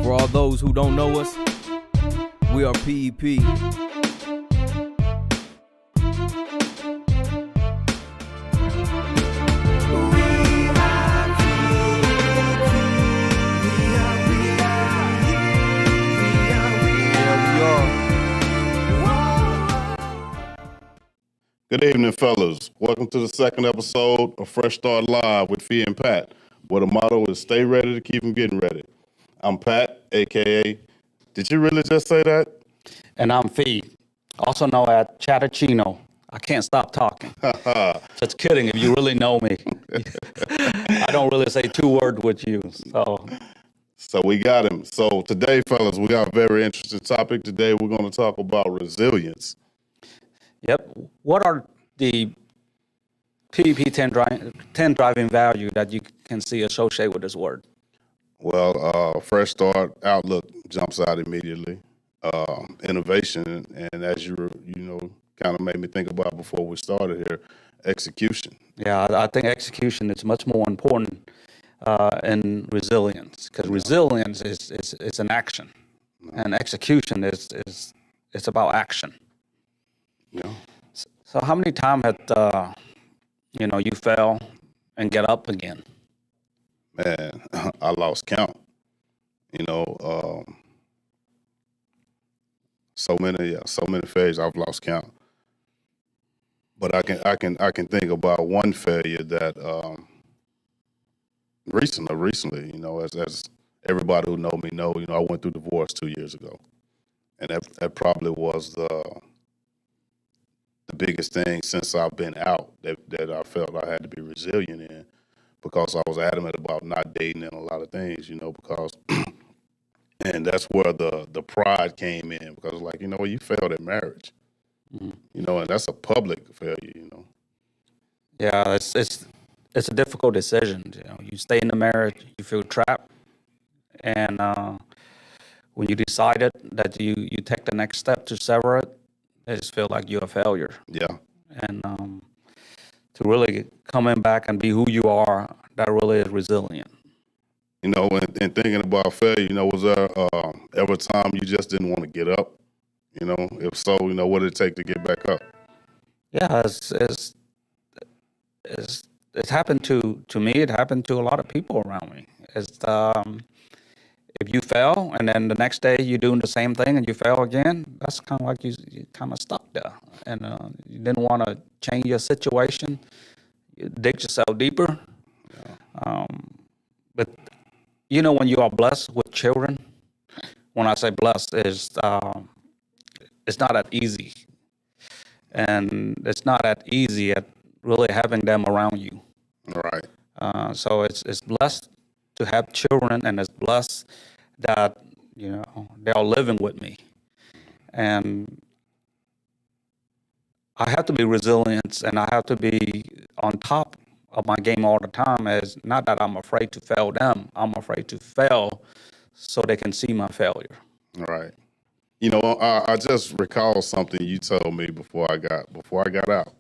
For all those who don't know us, we are PEP. Good evening, fellas. Welcome to the second episode of Fresh Start Live with Fee and Pat, where the motto is stay ready to keep them getting ready. I'm Pat, a.k.a. Did you really just say that? And I'm Fee, also known as Chatterchino. I can't stop talking. Just kidding, if you really know me. I don't really say two words with you, So we got him. So today, fellas, we got a very interesting topic. Today we're going to talk about resilience. Yep. What are the PEP 10 driving value that you can see associated with this word? Well, fresh start, outlook jumps out immediately. Innovation, and as you kind of made me think about before we started here, execution. Yeah, I think execution is much more important in resilience, because resilience is an action, and execution is about action. Yeah. So how many times had you fell and get up again? Man, I lost count. So many failures I've lost count. But I can think about one failure that recently, as everybody who know me know, I went through divorce 2 years ago, and that probably was the biggest thing since I've been out that I felt I had to be resilient in, because I was adamant about not dating in a lot of things, because, and that's where the pride came in, because you failed at marriage, and that's a public failure, Yeah, it's a difficult decision. You stay in the marriage, you feel trapped, and when you decided that you take the next step to sever it, I just feel like you're a failure. Yeah. And to really coming back and be who you are, that really is resilient. And thinking about failure, was there ever a time you just didn't want to get up? If so, what did it take to get back up? Yeah, it's happened to me. It happened to a lot of people around me. It's if you fail and then the next day you're doing the same thing and you fail again, that's kind of like you kind of stuck there, and you didn't want to change your situation. You dig yourself deeper. But when you are blessed with children, when I say blessed, is it's not that easy, and it's not that easy at really having them around you. All right. So it's blessed to have children, and it's blessed that they are living with me, and I have to be resilient, and I have to be on top of my game all the time. As not that I'm afraid to fail them, I'm afraid to fail so they can see my failure. All right. I just recall something you told me before I got out,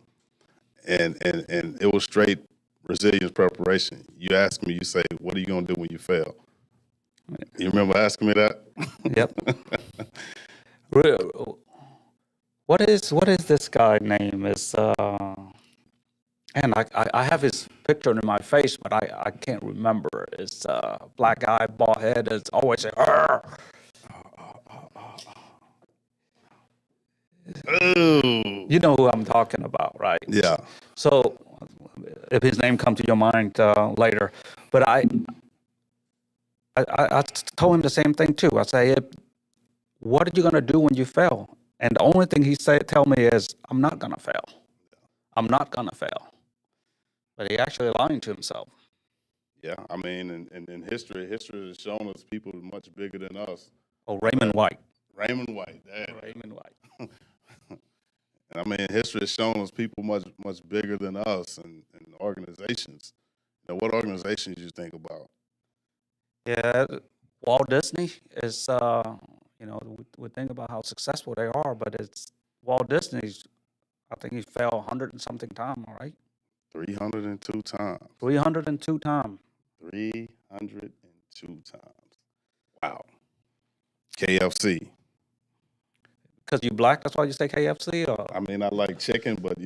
and it was straight resilience preparation. You asked me, you say, what are you going to do when you fail? You remember asking me that? Yep. What is this guy's name? And I have his picture in my face, but I can't remember. It's black guy, bald head. It's always say, "Arr!" Ooh. You know who I'm talking about, right? Yeah. So if his name comes to your mind later, but I told him the same thing too. I say, what are you gonna do when you fail? And the only thing he tell me is, I'm not gonna fail. I'm not gonna fail. But he actually lying to himself. Yeah, I mean, in history has shown us people much bigger than us. Oh, Raymond White. Raymond White. Dad. Raymond White. And I mean, history has shown us people much bigger than us, and organizations. What organizations you think about? Yeah, Walt Disney is, we think about how successful they are, but it's Walt Disney's, I think he fell 100 and something times, all right? 302 times. 302 times. 302 times. Wow. KFC. Because you black, that's why you say KFC? Or? I mean, I like chicken, but I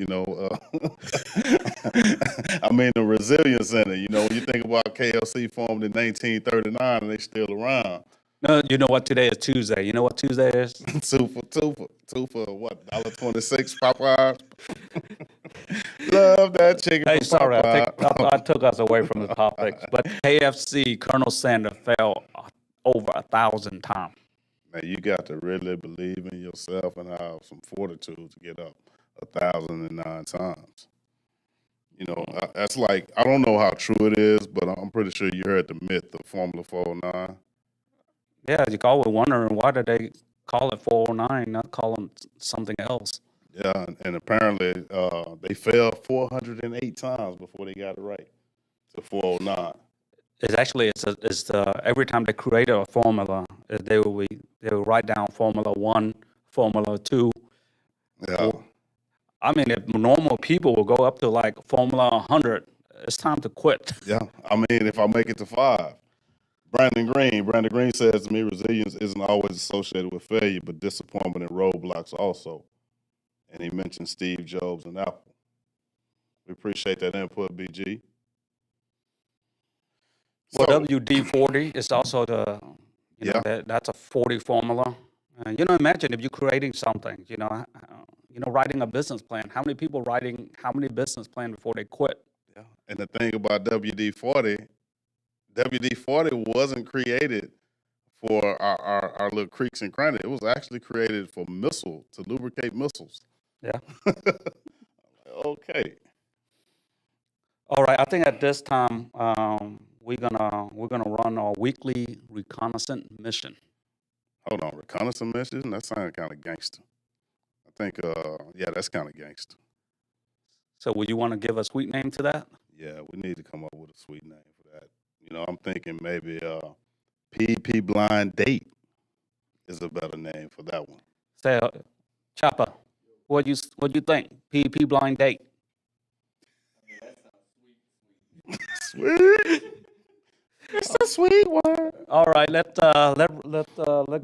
mean the resilience in it. You know, when you think about KFC formed in 1939 and they still around. No, you know what? Today is Tuesday. You know what Tuesday is? two for what? $1.26 Popeyes. Love that chicken. Hey, from sorry, Popeye. I took us away from the topics. But KFC, Colonel Sanders fell over 1,000 times. Man, you got to really believe in yourself and have some fortitude to get up 1,009 times. You know, that's like, I don't know how true it is, but I'm pretty sure you heard the myth of Formula 409. Yeah, you always wondering why did they call it 409, not call them something else. Yeah, and apparently they fell 408 times before they got it right to 409. It's actually every time they created a formula, they will write down Formula 1, Formula 2. Yeah. I mean, if normal people will go up to like Formula 100, it's time to quit. Yeah. I mean, if I make it to 5. Brandon Green says to me, resilience isn't always associated with failure, but disappointment and roadblocks also. And he mentioned Steve Jobs and Apple. We appreciate that input, BG. Well, So, WD-40 is also that's a 40 formula. Imagine if you're creating something, writing a business plan. How many people writing how many business plan before they quit? yeah. And the thing about WD-40 wasn't created for our little creeks and crannies. It was actually created for to lubricate missiles. Yeah. Okay. All right. I think at this time we're gonna run our weekly reconnaissance mission. Hold on, reconnaissance mission? That sounds kind of gangster. I think, that's kind of gangster. So, would you want to give a sweet name to that? Yeah, we need to come up with a sweet name for that. I'm thinking maybe PP Blind Date is a better name for that one. Say, Chopper, what you think? PP blind date. Sweet. It's a sweet one. All right, let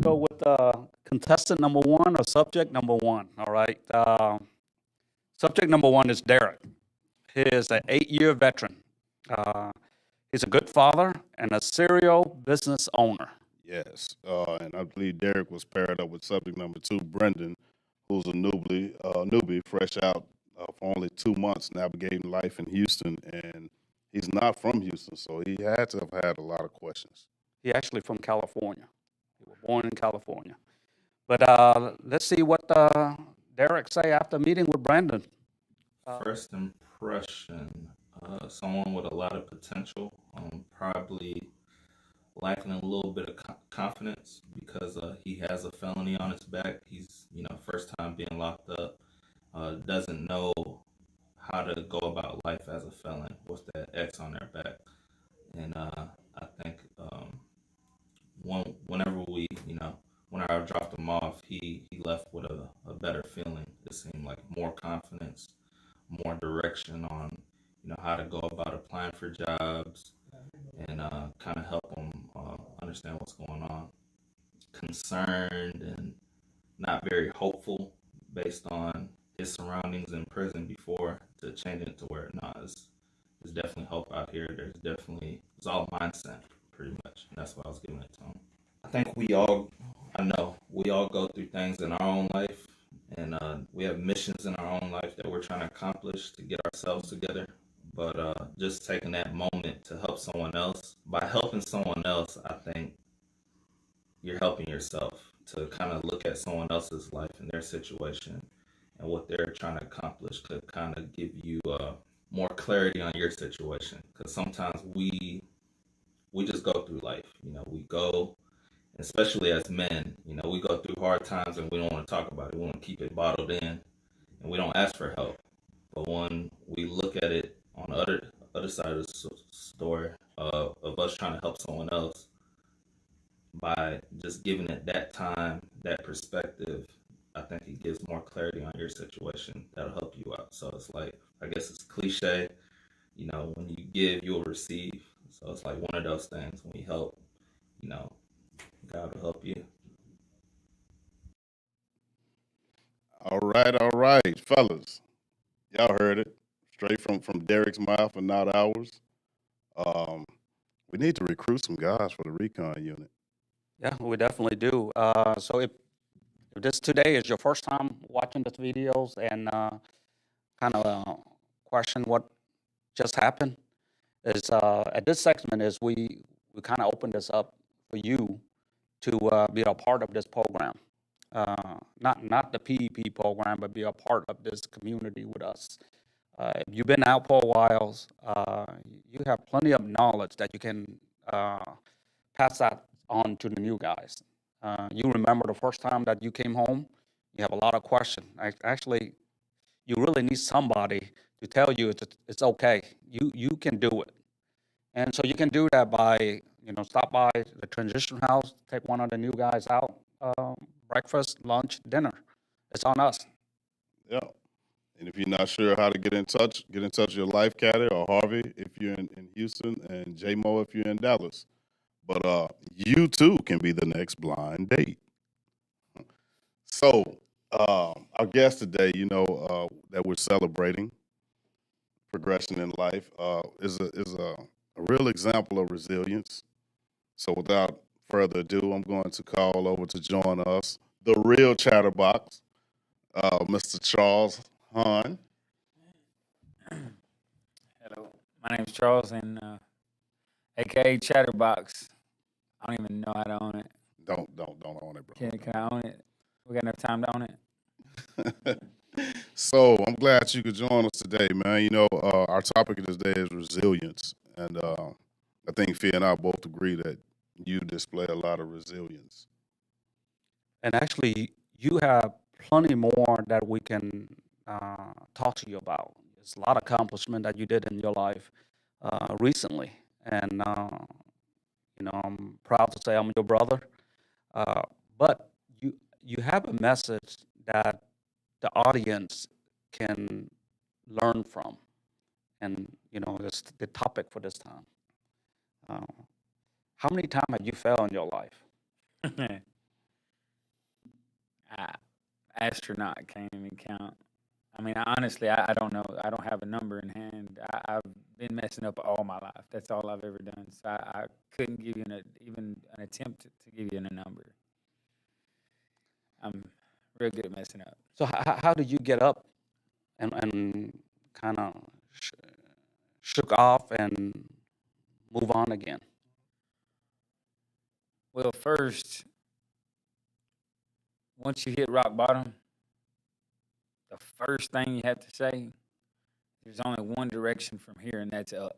go with contestant number 1 or subject number 1. All right, subject number 1 is Derek. He is an 8-year veteran. He's a good father and a serial business owner. Yes, and I believe Derek was paired up with subject number 2, Brendan, who's a newbie, fresh out for only 2 months navigating life in Houston, and he's not from Houston, so he had to have had a lot of questions. He's actually from California. He was born in California. But let's see what Derek say after meeting with Brandon. First impression, someone with a lot of potential, probably lacking a little bit of confidence because he has a felony on his back. He's, first time being locked up, doesn't know how to go about life as a felon with that X on their back. And I think whenever when I dropped him off, he left with a better feeling. It seemed like more confidence, more direction on how to go about applying for jobs, and kind of help him understand what's going on. Concerned and not very hopeful based on his surroundings in prison before, to change it to where there's definitely hope out here. It's all mindset pretty much, and that's why I was giving it to him. I think we all go through things in our own life, and we have missions in our own life that we're trying to accomplish to get ourselves together. But just taking that moment to help someone else, by helping someone else, I think you're helping yourself to kind of look at someone else's life and their situation and what they're trying to accomplish could kind of give you more clarity on your situation. Because sometimes we just go through life. We go, especially as men, we go through hard times and we don't want to talk about it. We want to keep it bottled in, and we don't ask for help. But when we look at it on the other side of the story of us trying to help someone else, by just giving it that time, that perspective, I think it gives more clarity on your situation. That'll help you out. So it's like, I guess it's cliche, when you give, you'll receive. So it's like one of those things. When we help, you know, God will help you. All right, fellas. Y'all heard it straight from Derek's mouth and not ours. Um, we need to recruit some guys for the Recon unit. Yeah, we definitely do. So if this today is your first time watching these videos and kind of question what just happened, is at this segment is we kind of open this up for you to be a part of this program. Not the PEP program, but be a part of this community with us. If you've been out for a while, you have plenty of knowledge that you can uh, pass that on to the new guys. You remember the first time that you came home, you have a lot of questions. Actually, you really need somebody to tell you it's okay. You can do it. And so you can do that by, stop by the transition house, take one of the new guys out, breakfast, lunch, dinner. It's on us. Yeah. And if you're not sure how to get in touch with your life caddy or Harvey if you're in Houston and J Mo if you're in Dallas. But you too can be the next blind date. So our guest today, that we're celebrating progression in life, is a real example of resilience. So without further ado, I'm going to call over to join us, the real chatterbox, Mr. Charles Hahn. Hello, my name's Charles, and AKA Chatterbox. I don't even know how to own it. Don't own it, bro. Can I own it? We got enough time to own it. So I'm glad you could join us today, man. Our topic of this day is resilience, and I think Fia and I both agree that you display a lot of resilience. And actually, you have plenty more that we can talk to you about. There's a lot of accomplishment that you did in your life recently. And, I'm proud to say I'm your brother. But you have a message that the audience can learn from. And, that's the topic for this time. Uh, how many times have you failed in your life? Astronaut can't even count. I mean, honestly, I don't know. I don't have a number in hand. I've been messing up all my life. That's all I've ever done. So I couldn't give you even an attempt to give you a number. I'm real good at messing up. So how did you get up and kind of shook off and move on again? Well, first, once you hit rock bottom, the first thing you have to say, there's only one direction from here, and that's up.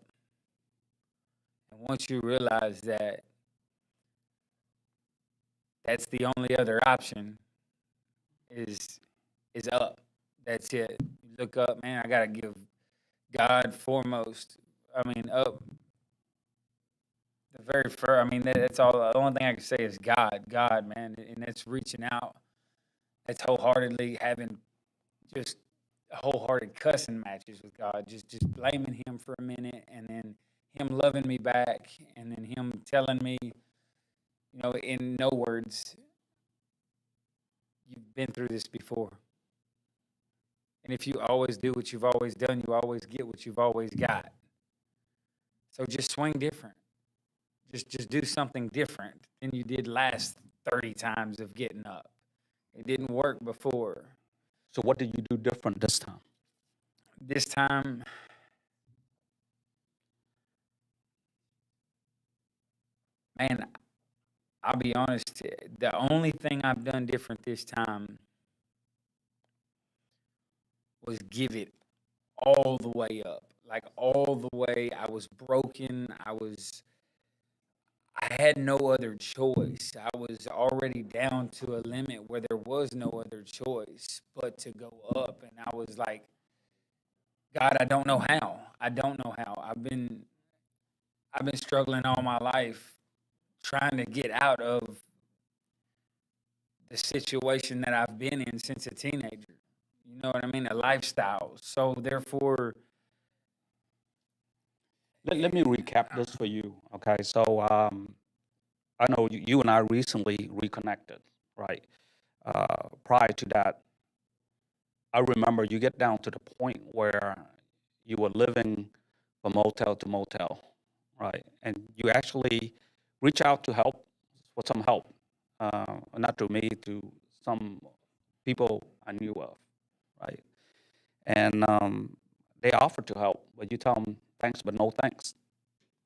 And once you realize that that's the only other option is up. That's it. You look up, man, I gotta give God foremost. I mean, up the very first. I mean, that's all. The only thing I can say is God, man, and that's reaching out. That's wholeheartedly having just wholehearted cussing matches with God, just blaming Him for a minute, and then Him loving me back, and then Him telling me, in no words, you've been through this before. And if you always do what you've always done, you always get what you've always got. So just swing different. Just do something different than you did last 30 times of getting up. It didn't work before. So what did you do different this time? This time, man, I'll be honest, the only thing I've done different this time was give it all the way up. Like all the way. I was broken. I had no other choice. I was already down to a limit where there was no other choice but to go up. And I was like, God, I don't know how. I don't know how. I've been struggling all my life trying to get out of the situation that I've been in since a teenager. You know what I mean? A lifestyle. So therefore, Let me recap this for you. Okay, so I know you and I recently reconnected, right? Prior to that, I remember you get down to the point where you were living from motel to motel, right? And you actually reach out to help for some help, not to me, to some people I knew of, right? And they offered to help, but you tell them thanks, but no thanks,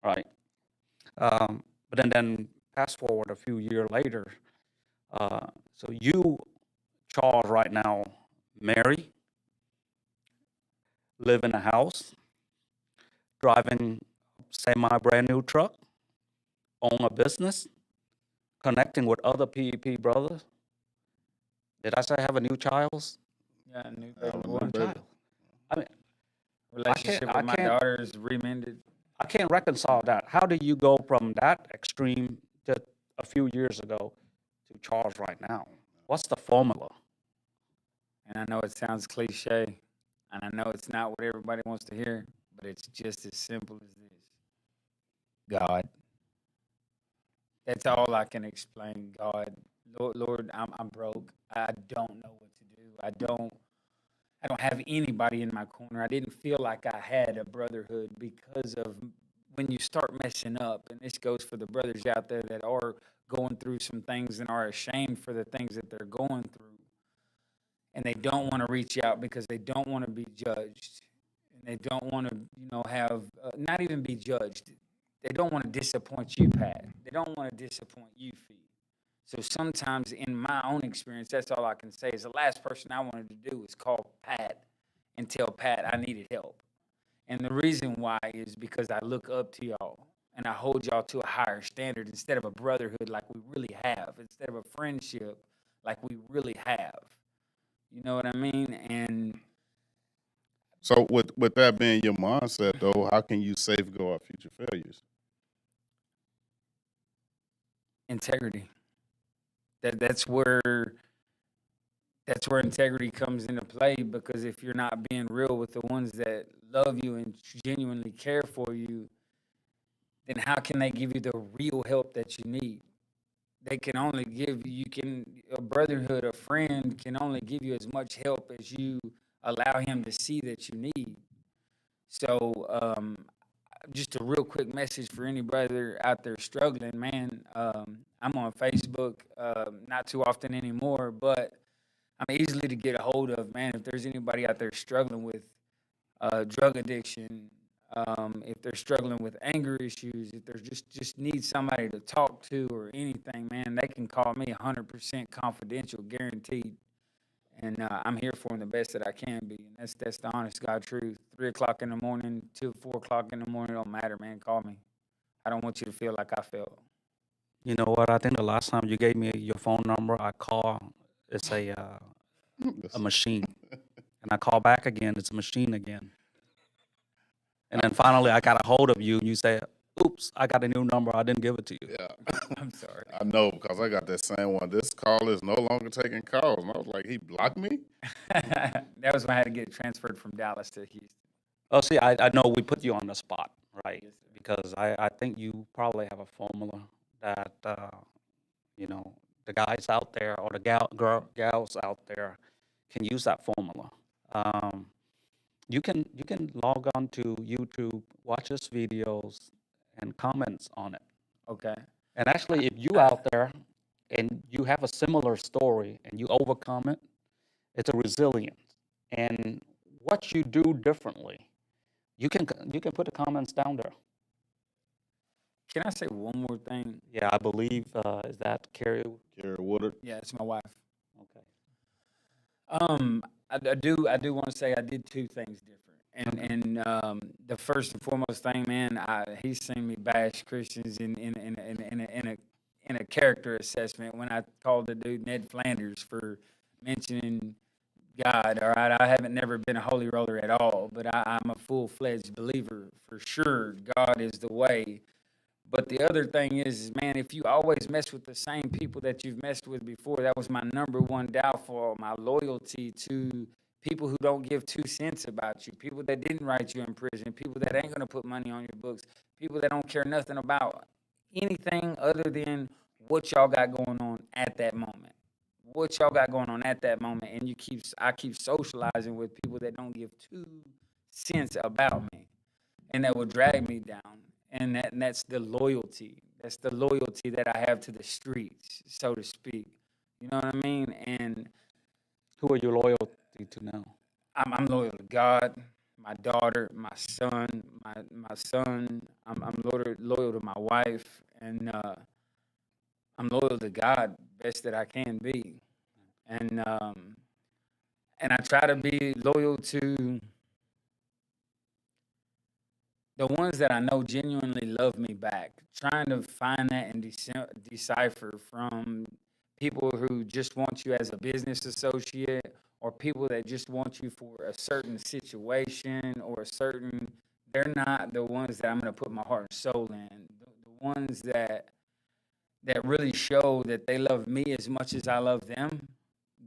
right? But then fast forward a few years later, so you, Charles, right now, married, live in a house, driving semi brand new truck, own a business, connecting with other PEP brothers. Did I say have a new child? Yeah, new I baby don't boy. know, baby. I mean, Relationship I with my can't- daughter is remended. I can't reconcile that. How do you go from that extreme just a few years ago to Charles right now? What's the formula? And I know it sounds cliche, and I know it's not what everybody wants to hear, but it's just as simple as this. God. That's all I can explain. God, Lord, I'm broke. I don't know what to do. I don't have anybody in my corner. I didn't feel like I had a brotherhood because of when you start messing up, and this goes for the brothers out there that are going through some things and are ashamed for the things that they're going through. And they don't want to reach out because they don't want to be judged. And they don't want to, have, not even be judged. They don't want to disappoint you, Pat. They don't want to disappoint you, Fee. So sometimes in my own experience, that's all I can say is the last person I wanted to do was call Pat and tell Pat I needed help. And the reason why is because I look up to y'all and I hold y'all to a higher standard instead of a brotherhood like we really have, instead of a friendship like we really have. You know what I mean? And So with that being your mindset, though, how can you safeguard future failures? integrity. That's where integrity comes into play, because if you're not being real with the ones that love you and genuinely care for you, then how can they give you the real help that you need? They can only give you, a brotherhood, a friend can only give you as much help as you allow him to see that you need. So, just a real quick message for any brother out there struggling, man. I'm on Facebook, not too often anymore, but I'm easily to get a hold of, man. If there's anybody out there struggling with drug addiction, if they're struggling with anger issues, if they're just need somebody to talk to or anything, man, they can call me 100% confidential, guaranteed. And I'm here for them the best that I can be. And that's the honest God truth. 3 o'clock in the morning till 4 o'clock in the morning, don't matter, man. Call me. I don't want you to feel like I felt. You know what? I think the last time you gave me your phone number, I call. It's a machine, and I call back again. It's a machine again. And then finally, I got a hold of you, and you say, "Oops, I got a new number. I didn't give it to you." Yeah, I'm sorry. I know, because I got that same one. This call is no longer taking calls. And I was like, he blocked me? That was when I had to get transferred from Dallas to Houston. Oh, see, I know we put you on the spot, right? Yes, sir. Because I think you probably have a formula that, the guys out there or the gals out there can use that formula. Um, you can log on to YouTube, watch his videos, and comments on it. Okay. And actually, if you out there and you have a similar story and you overcome it, it's a resilience. And what you do differently, you can put the comments down there. Can I say one more thing? Yeah, I believe is that Carrie? Gary Woodard. Yeah, it's my wife. Okay. I do want to say I did two things different, and the first and foremost thing, man, he's seen me bash Christians in a character assessment when I called the dude Ned Flanders for mentioning God. All right, I haven't never been a holy roller at all, but I'm a full-fledged believer for sure. God is the way. But the other thing is, man, if you always mess with the same people that you've messed with before, that was my number one downfall, my loyalty to people who don't give 2 cents about you, people that didn't write you in prison, people that ain't gonna put money on your books, people that don't care nothing about anything other than what y'all got going on at that moment. What y'all got going on at that moment, and I keep socializing with people that don't give 2 cents about me, and that will drag me down. And that's the loyalty. That's the loyalty that I have to the streets, so to speak. You know what I mean? And Who are you loyal to now? I'm loyal to God, my daughter, my son, my son. I'm loyal to my wife, and I'm loyal to God best that I can be, and I try to be loyal to the ones that I know genuinely love me back. Trying to find that and decipher from people who just want you as a business associate, or people that just want you for a certain situation or a certain. They're not the ones that I'm going to put my heart and soul in. The ones that really show that they love me as much as I love them,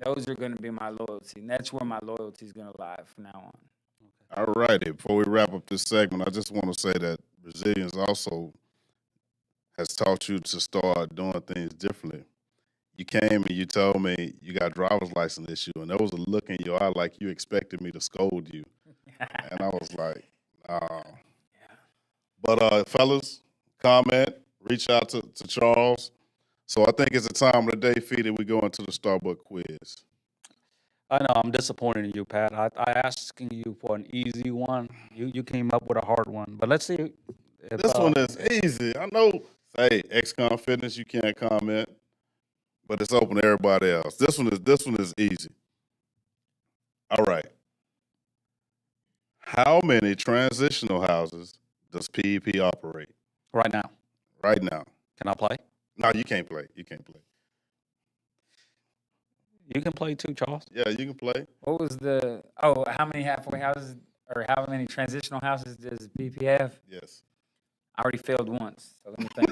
those are going to be my loyalty. And that's where my loyalty is going to lie from now on. All righty. Before we wrap up this segment, I just want to say that resilience also has taught you to start doing things differently. You came and you told me you got a driver's license issue, and there was a look in your eye like you expected me to scold you. And I was like, nah. But fellas, comment, reach out to Charles. So I think it's the time of the day, Fee, that we go into the Starbucks quiz. I know I'm disappointed in you, Pat. I asking you for an easy one. You came up with a hard one. But let's see. If, This one is easy. I know. Hey, XCOM Fitness, you can't comment, but it's open to everybody else. This one is easy. All right. How many transitional houses does PEP operate right now. right now? Can I play? No, you can't play. You can't play. You can play too, Charles. Yeah, you can play. What was how many halfway houses or how many transitional houses does BP have? Yes. I already failed once, so let me think.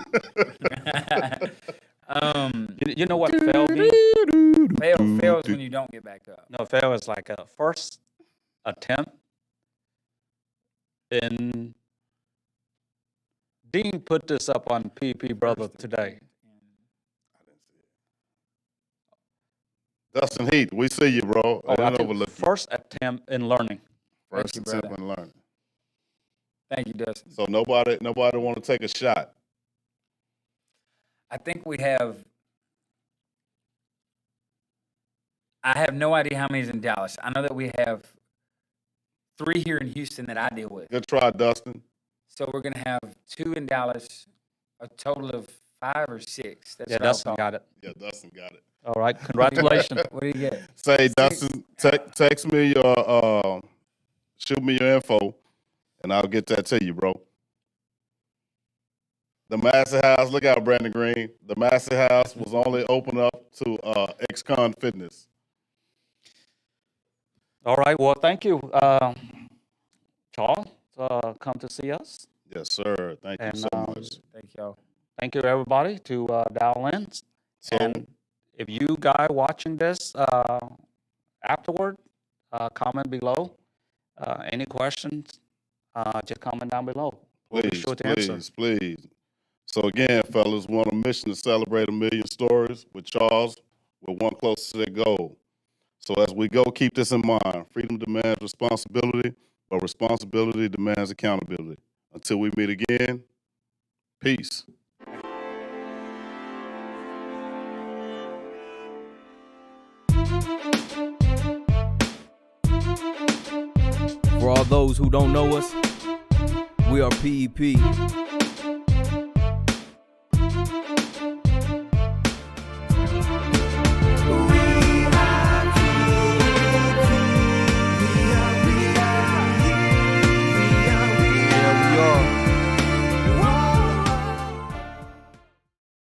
You know what fail means? Fails when you don't get back up. No, fail is like a first attempt. And Dean put this up on PP Brother today. Dustin Heath, we see you, bro. I didn't overlook you. First attempt in learning. First Thank you, attempt brother. in learning. Thank you, Dustin. So nobody want to take a shot. I think we have. I have no idea how many is in Dallas. I know that we have 3 here in Houston that I deal with. Good try, Dustin. So we're gonna have 2 in Dallas, a total of 5 or 6. That's Yeah, what I'll Dustin call got it. Yeah, Dustin got it. All right, congratulations. What do you get? Say, Dustin, text me your, shoot me your info, and I'll get that to you, bro. The Master House, look out, Brandon Green. The Master House was only open up to XCOM Fitness. All right, well, thank you, Charles, come to see us. Yes, sir. Thank you And, so much. Thank y'all. Thank you, everybody, to dial in. So, And if you guys watching this afterward, comment below. Any questions, just comment down below. We'll be sure to answer. please. So again, fellas, we're on a mission to celebrate 1 million stories with Charles. We're one closer to that goal. So as we go, keep this in mind. Freedom demands responsibility, but responsibility demands accountability. Until we meet again, peace. For all those who don't know us, we are PEP.